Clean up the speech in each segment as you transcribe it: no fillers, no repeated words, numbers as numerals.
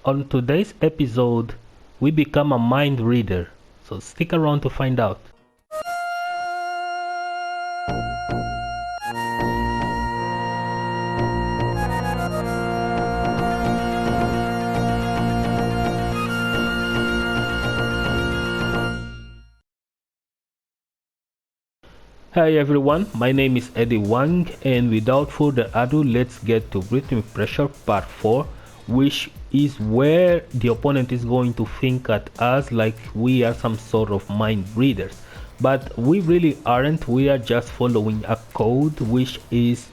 On today's episode, we become a mind reader, so stick around to find out. Hi everyone, my name is Eddie Wang, and without further ado, let's get to Rhythmic Pressure Part 4, which is where the opponent is going to think at us like we are some sort of mind readers. But we really aren't, we are just following a code which is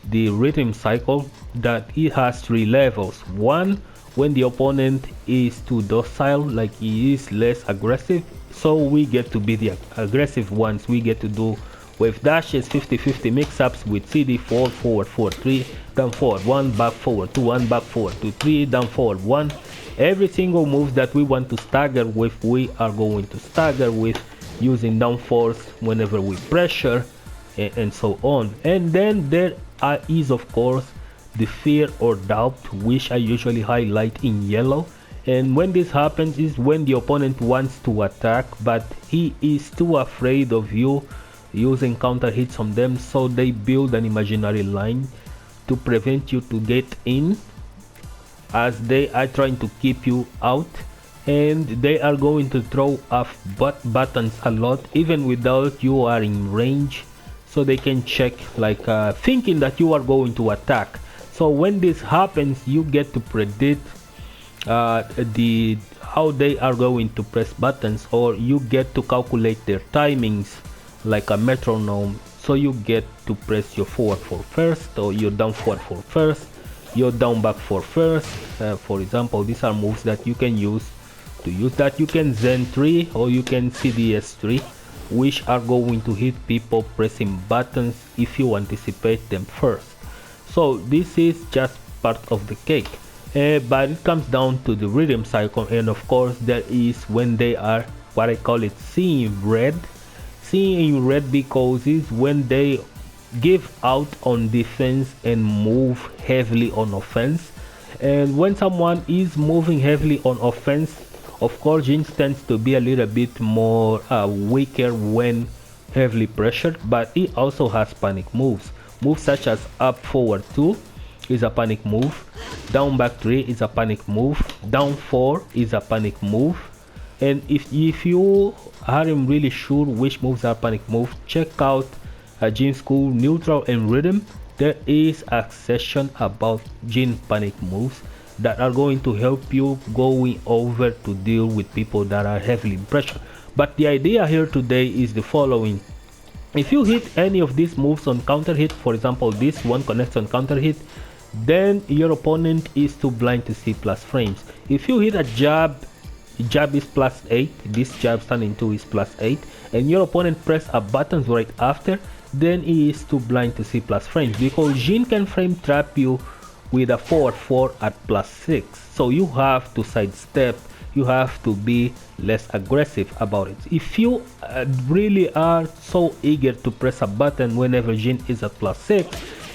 the rhythm cycle that it has 3 levels. One, when the opponent is too docile, like he is less aggressive, so we get to be the aggressive ones. We get to do with dashes, 50-50 mix-ups with CD, forward, forward, forward, 3, down, forward, 1, back, forward, 2, 1, back, forward, 2, 3, down, forward, 1. Every single move that we want to stagger with, we are going to stagger with using down force whenever we pressure, and so on. And then there is of course the fear or doubt, which I usually highlight in yellow. And when this happens is when the opponent wants to attack, but he is too afraid of you using counter hits on them, so they build an imaginary line to prevent you to get in, as they are trying to keep you out, and they are going to throw off buttons a lot even without you are in range, so they can check, like thinking that you are going to attack. So when this happens, you get to predict how they are going to press buttons, or you get to calculate their timings like a metronome. So you get to press your forward 4 first, or your down forward 4 first, your down back 4 first. For example, these are moves that you can use. To use that, you can Zen 3 or you can CDS 3, which are going to hit people pressing buttons if you anticipate them first. So this is just part of the cake, but it comes down to the rhythm cycle. And of course there is when they are what I call it seeing red. Seeing in red because it's when they give out on defense and move heavily on offense. And when someone is moving heavily on offense, of course Jin tends to be a little bit more weaker when heavily pressured, but he also has panic moves. Moves such as up forward 2 is a panic move, down back 3 is a panic move, down 4 is a panic move. And if you aren't really sure which moves are panic moves, check out Jin School Neutral and Rhythm. There is a session about Jin panic moves that are going to help you going over to deal with people that are heavily pressured. But the idea here today is the following. If you hit any of these moves on counter hit, for example this one connects on counter hit, then your opponent is too blind to see plus frames. If you hit a jab is plus 8, this jab standing 2 is plus 8, and your opponent press a button right after, then he is too blind to see plus frames, because Jin can frame trap you with a forward 4 at plus 6. So you have to sidestep, you have to be less aggressive about it. If you really are so eager to press a button whenever Jin is at plus 6,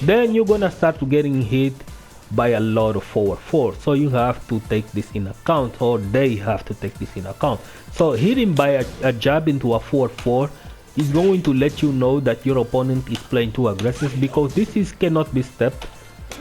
then you're gonna start getting hit by a lot of forward 4. So you have to take this in account, or they have to take this in account. So hitting by a jab into a forward 4 is going to let you know that your opponent is playing too aggressive, because this cannot be stepped.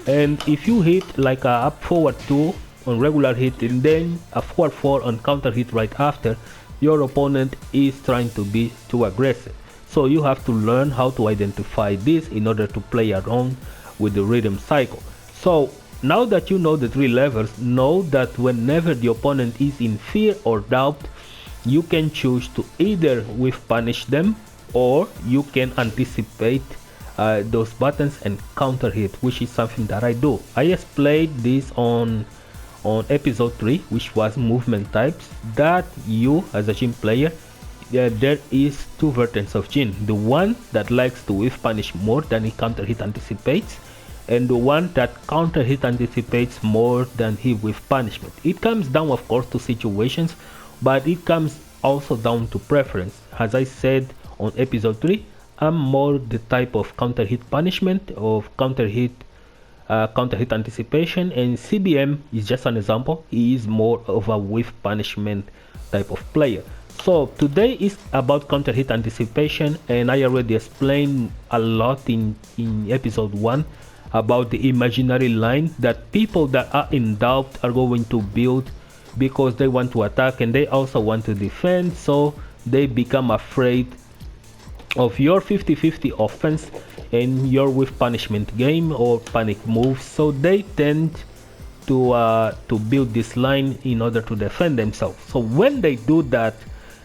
And if you hit like a up forward 2 on regular hit and then a forward 4 on counter hit right after, your opponent is trying to be too aggressive. So you have to learn how to identify this in order to play around with the rhythm cycle. So now that you know the 3 levels, know that whenever the opponent is in fear or doubt, you can choose to either whiff punish them, or you can anticipate those buttons and counter hit, which is something that I do. I just played this on episode 3, which was movement types, that you as a Jin player, there is 2 versions of Jin. The one that likes to whiff punish more than he counter hit anticipates, and the one that counter hit anticipates more than he with punishment. It comes down of course to situations, but it comes also down to preference. As I said on episode 3, I'm more the type of counter hit punishment, of counter hit counter hit anticipation, and CBM is just an example. He is more of a whiff punishment type of player. So today is about counter hit anticipation, and I already explained a lot in episode 1 about the imaginary line that people that are in doubt are going to build because they want to attack and they also want to defend, so they become afraid of your 50-50 offense and your with punishment game or panic moves, so they tend to build this line in order to defend themselves. So when they do that,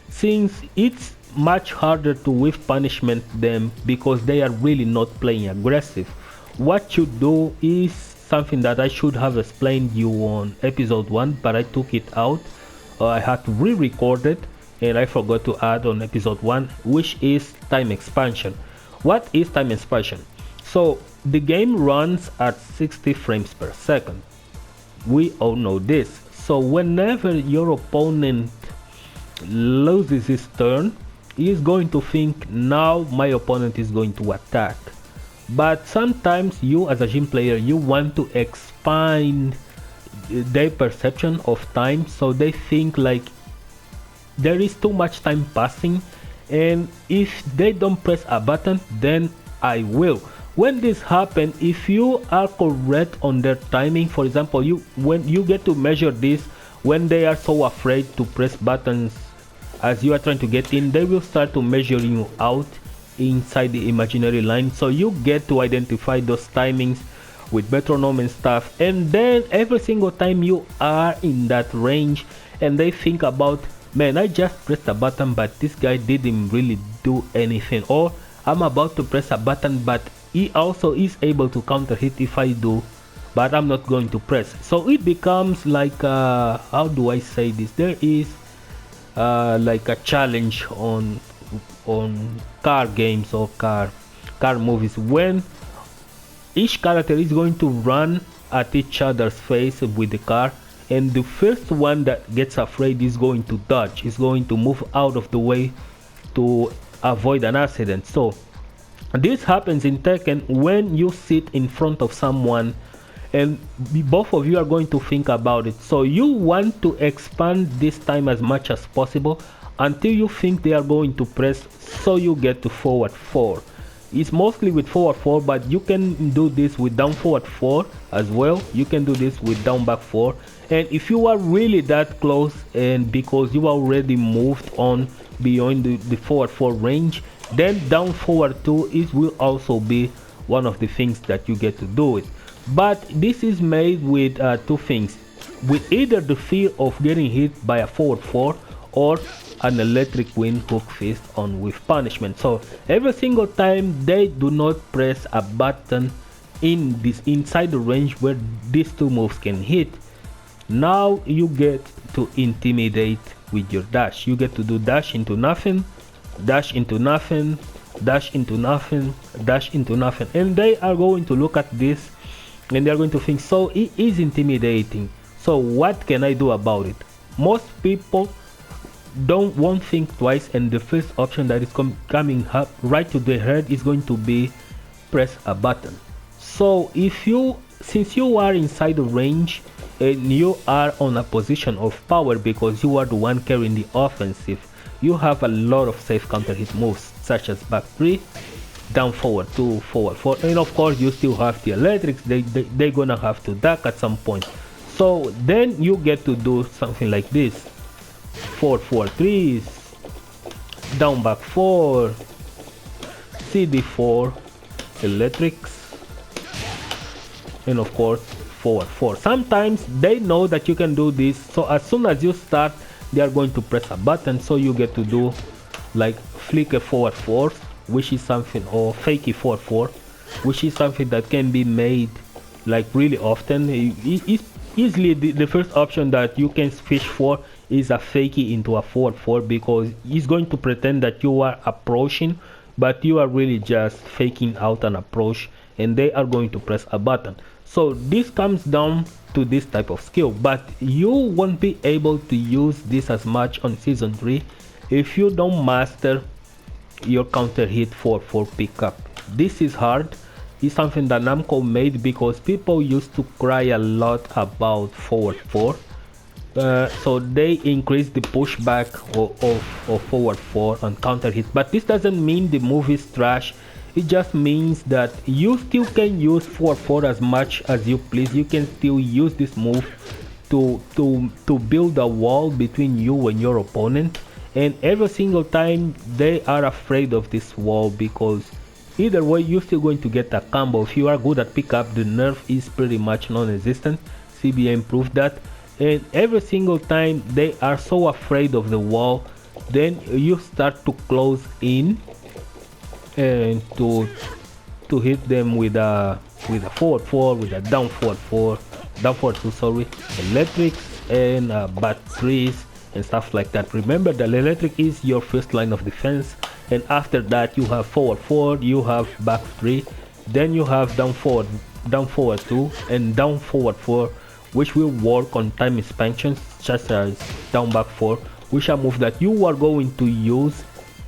since it's much harder to with punishment them because they are really not playing aggressive, what you do is something that I should have explained you on episode 1, but I took it out. I had to re-record it and I forgot to add on episode 1, which is time expansion. What is time expansion? So the game runs at 60 frames per second. We all know this. So whenever your opponent loses his turn, he is going to think, now my opponent is going to attack. But sometimes you as a gym player, you want to expand their perception of time, so they think like there is too much time passing, and if they don't press a button, then I will. When this happens, if you are correct on their timing, for example, when you get to measure this, when they are so afraid to press buttons as you are trying to get in, they will start to measure you out inside the imaginary line, so you get to identify those timings with metronome and stuff, and then every single time you are in that range and they think about, man, I just pressed a button but this guy didn't really do anything, or I'm about to press a button but he also is able to counter hit if I do, but I'm not going to press. So it becomes like how do I say this, there is like a challenge on car games or car movies, when each character is going to run at each other's face with the car, and the first one that gets afraid is going to dodge, is going to move out of the way to avoid an accident. So this happens in Tekken when you sit in front of someone and both of you are going to think about it, so you want to expand this time as much as possible until you think they are going to press, so you get to forward 4. It's mostly with forward 4, but you can do this with down forward 4 as well. You can do this with down back 4, and if you are really that close and because you already moved on beyond the forward 4 range, then down forward 2 will also be one of the things that you get to do it. But this is made with two things, with either the fear of getting hit by a forward 4 or an electric wind hook fist on with punishment. So every single time they do not press a button in this inside the range where these two moves can hit, now you get to intimidate with your dash. You get to do dash into nothing, dash into nothing, dash into nothing, dash into nothing, and they are going to look at this and they are going to think, so it is intimidating, so what can I do about it? Most people won't think twice, and the first option that is coming up right to their head is going to be press a button. So since you are inside the range and you are on a position of power because you are the one carrying the offensive, you have a lot of safe counter hit moves such as back 3, down forward 2, forward 4, and of course you still have the electrics. They're gonna have to duck at some point, so then you get to do something like this: 4 3s, down back 4, CD4, electrics, and of course forward 4. Sometimes they know that you can do this, so as soon as you start they are going to press a button, so you get to do like flick a forward 4, which is something, or fakey forward 4, which is something that can be made like really often. Easily the first option that you can fish for is a fakey into a forward 4, because he's going to pretend that you are approaching but you are really just faking out an approach, and they are going to press a button. So this comes down to this type of skill, but you won't be able to use this as much on season 3 if you don't master your counter hit 4-4 pickup. This is hard, is something that Namco made because people used to cry a lot about forward 4. So they increased the pushback of forward 4 on counter hits, but this doesn't mean the move is trash. It just means that you still can use forward 4 as much as you please. You can still use this move to build a wall between you and your opponent, and every single time they are afraid of this wall, because either way you're still going to get a combo. If you are good at pickup, the nerf is pretty much non-existent. CBA improved that, and every single time they are so afraid of the wall, then you start to close in and to hit them with a forward 4, with a down forward 2, sorry, electrics and batteries and stuff like that. Remember that electric is your first line of defense, and after that you have forward 4, you have back 3, then you have down forward 2 and down forward 4, which will work on time expansions such as down back 4, which are moves that you are going to use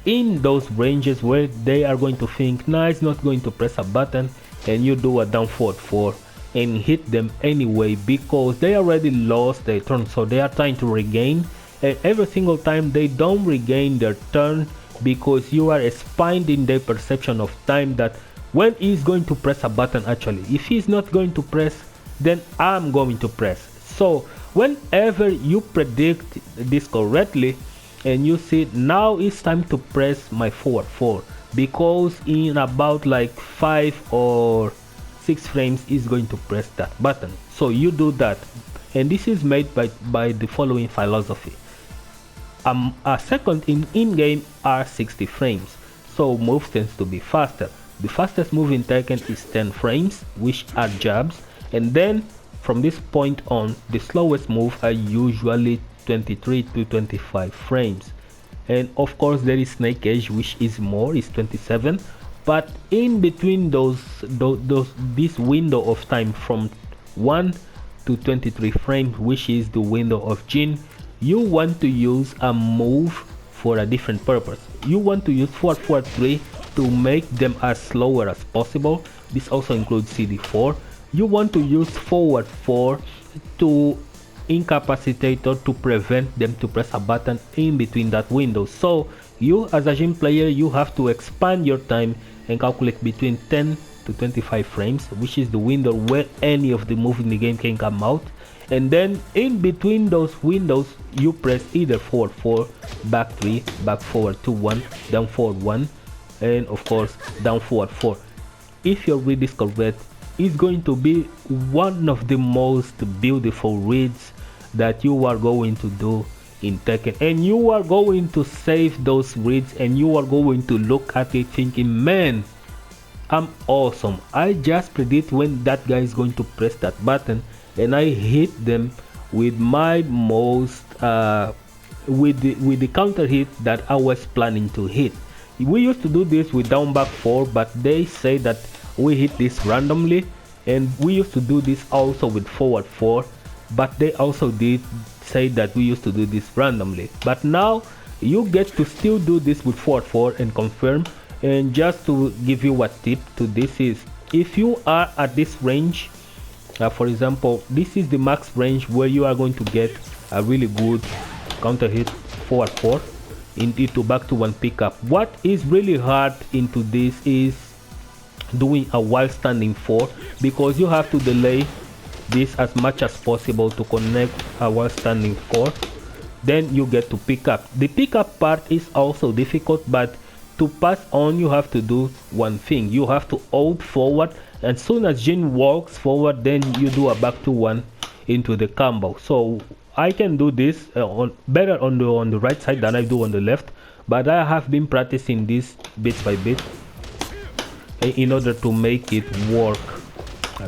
in those ranges where they are going to think, nah, it's not going to press a button, and you do a down forward 4 and hit them anyway, because they already lost their turn, so they are trying to regain, and every single time they don't regain their turn because you are expanding their perception of time, that when he's going to press a button, actually if he's not going to press, then I'm going to press. So whenever you predict this correctly and you see now it's time to press my forward 4, because in about like 5 or 6 frames is going to press that button, so you do that, and this is made by the following philosophy. A second in game are 60 frames, so moves tends to be faster. The fastest move in Tekken is 10 frames, which are jabs, and then from this point on the slowest move are usually 23 to 25 frames, and of course there is Snake Edge, which is more, is 27, but in between this window of time from 1 to 23 frames, which is the window of Jin, you want to use a move for a different purpose. You want to use forward 3 to make them as slower as possible. This also includes CD4. You want to use forward 4 to incapacitate or to prevent them to press a button in between that window. So you as a Jin player, you have to expand your time and calculate between 10 to 25 frames, which is the window where any of the moves in the game can come out, and then in between those windows you press either forward 4, back 3, back forward 2 1, down forward 1, and of course down forward 4. If your read is correct, it's going to be one of the most beautiful reads that you are going to do in Tekken, and you are going to save those reads and you are going to look at it thinking, man, I'm awesome. I just predict when that guy is going to press that button, and I hit them with my most with the counter hit that I was planning to hit. We used to do this with down back 4, but they say that we hit this randomly, and we used to do this also with forward 4, but they also did say that we used to do this randomly. But now you get to still do this with forward 4 and confirm. And just to give you a tip to this is, if you are at this range, for example, this is the max range where you are going to get a really good counter hit forward 4 into back to 1 pickup. What is really hard into this is doing a while standing 4, because you have to delay this as much as possible to connect a while standing 4, then you get to pick up. The pickup part is also difficult, but to pass on you have to do one thing. You have to hold forward, and soon as Jin walks forward, then you do a back to 1 into the combo. So I can do this better on the right side than I do on the left, but I have been practicing this bit by bit in order to make it work.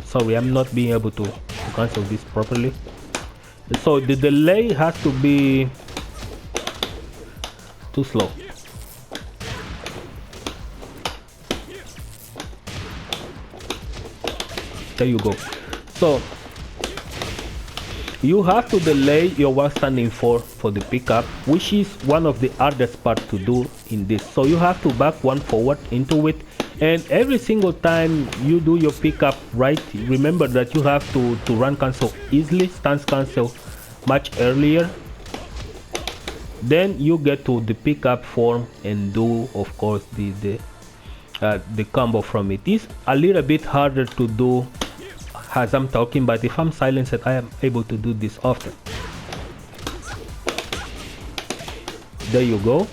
Sorry, I'm not being able to cancel this properly. So the delay has to be too slow. There you go. So you have to delay your while standing 4 for the pickup, which is one of the hardest parts to do in this. So you have to back 1 forward into it And every single time you do your pickup right, remember that you have to run cancel easily, stance cancel much earlier. Then you get to the pickup form and do, of course, the combo from it. It's a little bit harder to do as I'm talking, but if I'm silenced, I am able to do this often. There you go.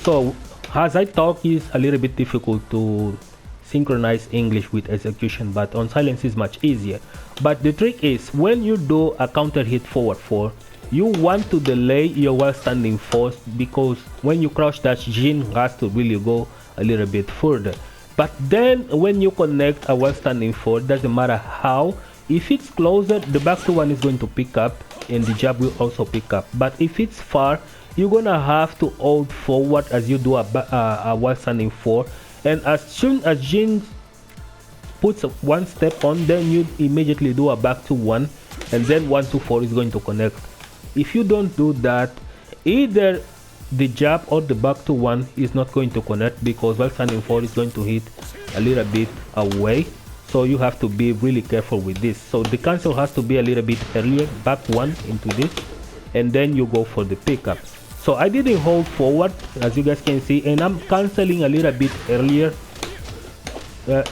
So as I talk, it's a little bit difficult to synchronize English with execution, but on silence is much easier. But the trick is, when you do a counter hit forward 4, you want to delay your while standing force, because when you crouch dash, Jin has to really go a little bit further. But then when you connect a while standing 4, doesn't matter how, if it's closer, the back to 1 is going to pick up and the jab will also pick up. But if it's far, you're gonna have to hold forward as you do a while standing 4, and as soon as Jin puts one step on, then you immediately do a back to 1, and then 1 to 4 is going to connect. If you don't do that, either the jab or the back to 1 is not going to connect, because while standing 4 is going to hit a little bit away. So you have to be really careful with this. So the cancel has to be a little bit earlier, back 1 into this, and then you go for the pickup. So I didn't hold forward, as you guys can see, and I'm canceling a little bit earlier,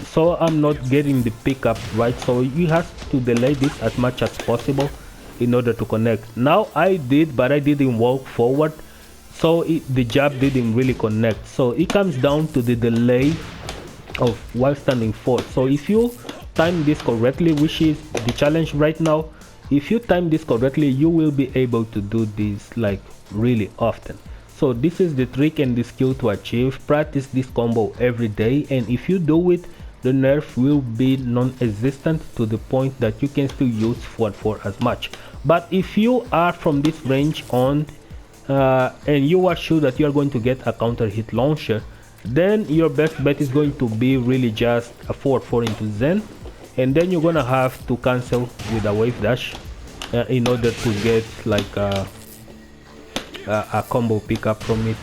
so I'm not getting the pickup right. So you have to delay this as much as possible in order to connect. Now I did, but I didn't walk forward, so the jab didn't really connect. So it comes down to the delay of while standing 4. So if you time this correctly, which is the challenge right now, if you time this correctly, you will be able to do this like really often. So this is the trick and the skill to achieve. Practice this combo every day, and if you do it, the nerf will be non-existent, to the point that you can still use forward 4 as much. But if you are from this range on and you are sure that you are going to get a counter hit launcher, then your best bet is going to be really just a forward 4 into Zen, and then you're gonna have to cancel with a wave dash in order to get like a combo pickup from it.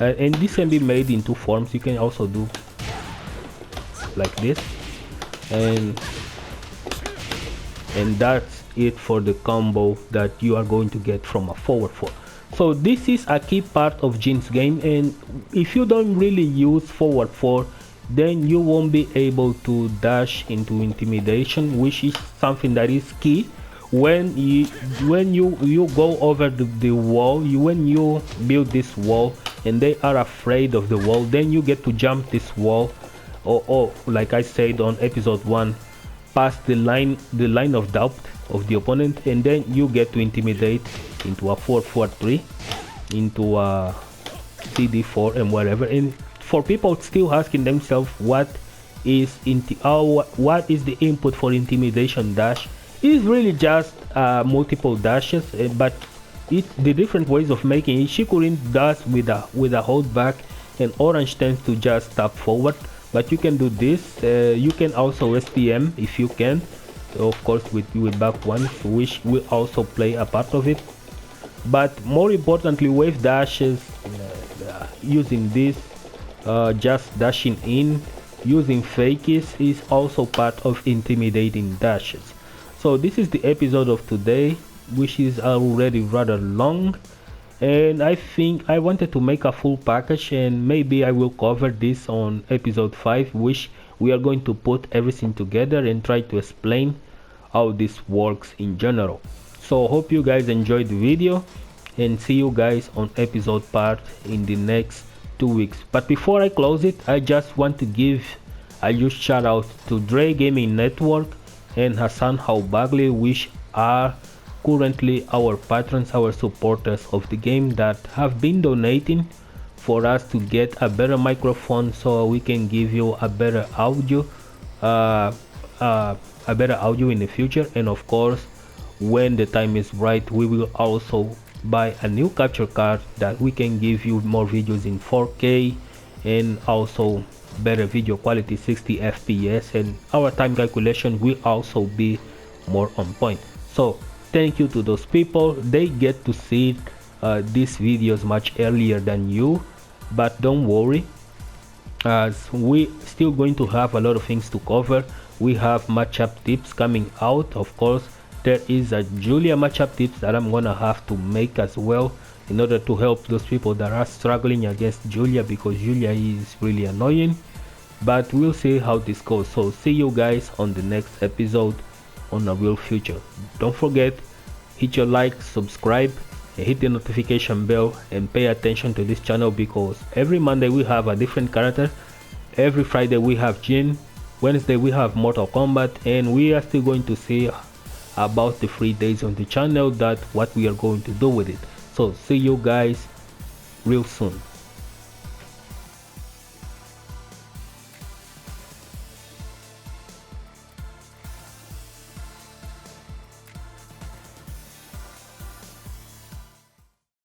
And this can be made in 2 forms. You can also do like this, and that's it for the combo that you are going to get from a forward 4. So this is a key part of Jin's game, and if you don't really use forward 4, then you won't be able to dash into intimidation, which is something that is key. When you go over the wall, when you build this wall and they are afraid of the wall, then you get to jump this wall, or like I said on episode 1, past the line of doubt of the opponent, and then you get to intimidate into a 4-4-3, into a CD4 and whatever. And for people still asking themselves what is the input for intimidation dash, is really just multiple dashes, but the different ways of making it. Shikurin does with a hold back, and Orange tends to just tap forward, but you can do this. You can also STM if you can, of course with back 1, which will also play a part of it. But more importantly, wave dashes, using this, just dashing in, using fakies is also part of intimidating dashes. So this is the episode of today, which is already rather long, and I think I wanted to make a full package, and maybe I will cover this on episode 5, which we are going to put everything together and try to explain how this works in general. So hope you guys enjoyed the video, and see you guys on episode part in the next 2 weeks. But before I close it, I just want to give a huge shout out to Dre Gaming Network and Hassan Haubagli, which are currently our patrons, our supporters of the game, that have been donating for us to get a better microphone, so we can give you a better audio, in the future. And of course, when the time is right, we will also buy a new capture card that we can give you more videos in 4K, and also better video quality, 60 FPS, and our time calculation will also be more on point. So thank you to those people. They get to see these videos much earlier than you, but don't worry, as we still going to have a lot of things to cover. We have matchup tips coming out. Of course, there is a Julia matchup tips that I'm gonna have to make as well in order to help those people that are struggling against Julia, because Julia is really annoying. But we'll see how this goes. So see you guys on the next episode on A Real Future. Don't forget, hit your like, subscribe, and hit the notification bell, and pay attention to this channel, because every Monday we have a different character, every Friday we have Jin, Wednesday we have Mortal Kombat, and we are still going to see about the 3 days on the channel, that what we are going to do with it. So see you guys real soon.